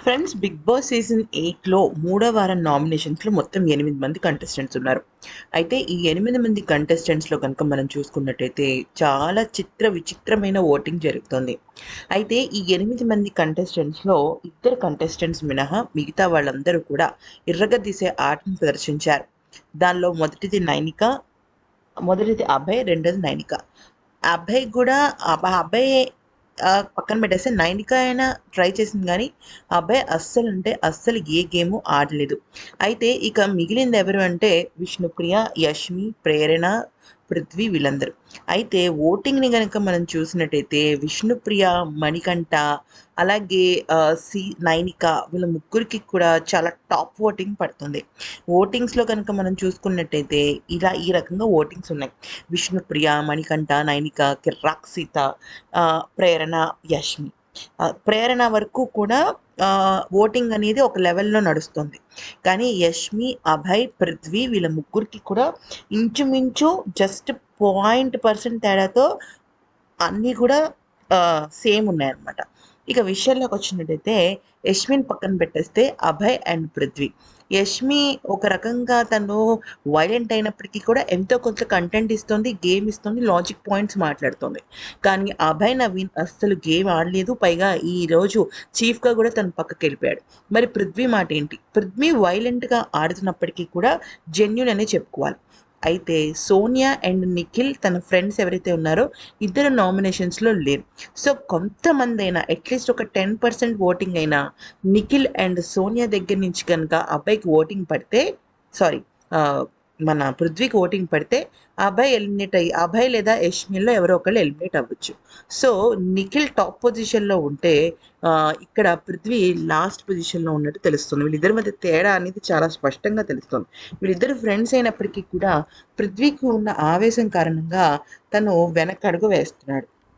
Friends, big boss season 8లో మూడో వారం నామినేషన్స్లో మొత్తం 8 మంది కంటెస్టెంట్స్ ఉన్నారు. అయితే ఈ 8 మంది కంటెస్టెంట్స్లో కనుక మనం చూసుకున్నట్టయితే చాలా విచిత్రమైన ఓటింగ్ జరుగుతుంది. అయితే ఈ 8 మంది కంటెస్టెంట్స్లో ఇద్దరు కంటెస్టెంట్స్ మినహా మిగతా వాళ్ళందరూ కూడా ఇర్రగదీసే ఆటను ప్రదర్శించారు. దానిలో మొదటిది అభయ్, రెండోది నైనిక. అభయ్ కూడా అభయ్ పక్కన పెట్టేస్తే నైనిక అయినా ట్రై చేసింది కానీ అభయ్ అస్సలు అంటే అస్సలు ఏ గేము ఆడలేదు. అయితే ఇక మిగిలింది ఎవరు అంటే విష్ణుప్రియ, యష్మి, ప్రేరణ, పృథ్వీ వీళ్ళందరూ. అయితే ఓటింగ్ని కనుక మనం చూసినట్టయితే విష్ణుప్రియ, మణికంఠ, అలాగే నైనిక వీళ్ళ ముగ్గురికి కూడా చాలా టాప్ ఓటింగ్ పడుతుంది. ఓటింగ్స్లో కనుక మనం చూసుకున్నట్టయితే ఈ రకంగా ఓటింగ్స్ ఉన్నాయి. విష్ణుప్రియ, మణికంఠ, నైనిక, కిర్రాక్ సీత, ప్రేరణ, యష్మి. ప్రేరణ వరకు కూడా ఓటింగ్ అనేది ఒక లెవెల్లో నడుస్తుంది. కానీ యష్మి, అభయ్, పృథ్వీ వీళ్ళ ముగ్గురికి కూడా ఇంచుమించు జస్ట్ 0.% తేడాతో అన్నీ కూడా సేమ్ ఉన్నాయన్నమాట. ఇక విషయంలోకి వచ్చినట్టయితే యష్మిని పక్కన పెట్టేస్తే అభయ్ అండ్ పృథ్వీ. యష్మి ఒక రకంగా తను వైలెంట్ అయినప్పటికీ కూడా ఎంతో కొంత కంటెంట్ ఇస్తుంది, గేమ్ ఇస్తుంది, లాజిక్ పాయింట్స్ మాట్లాడుతుంది. కానీ అభయ్ నవీన్ అస్సలు గేమ్ ఆడలేదు. పైగా ఈరోజు చీఫ్గా కూడా తను పక్కకి వెళ్ళిపోయాడు. మరి పృథ్వీ మాట ఏంటి? పృథ్వీ వైలెంట్గా ఆడుతున్నప్పటికీ కూడా జెన్యున్ అనే చెప్పుకోవాలి. అయితే సోనియా అండ్ నిఖిల్ తన ఫ్రెండ్స్ ఎవరైతే ఉన్నారో ఇద్దరు నామినేషన్స్లో లేరు. సో కొంతమంది అయినా అట్లీస్ట్ ఒక 10% ఓటింగ్ అయినా నిఖిల్ అండ్ సోనియా దగ్గర నుంచి కనుక అబ్బాయికి ఓటింగ్ పడితే, సారీ, మన పృథ్వీకి ఓటింగ్ పడితే అభయ్ లేదా యష్మిన్లో ఎవరో ఒకళ్ళు ఎలిమినేట్ అవ్వచ్చు. సో నిఖిల్ టాప్ పొజిషన్లో ఉంటే ఇక్కడ పృథ్వీ లాస్ట్ పొజిషన్లో ఉన్నట్టు తెలుస్తుంది. వీళ్ళిద్దరి మధ్య తేడా అనేది చాలా స్పష్టంగా తెలుస్తుంది. వీళ్ళిద్దరు ఫ్రెండ్స్ అయినప్పటికీ కూడా పృథ్వీకి ఉన్న ఆవేశం కారణంగా తను వెనకడుగు వేస్తున్నాడు.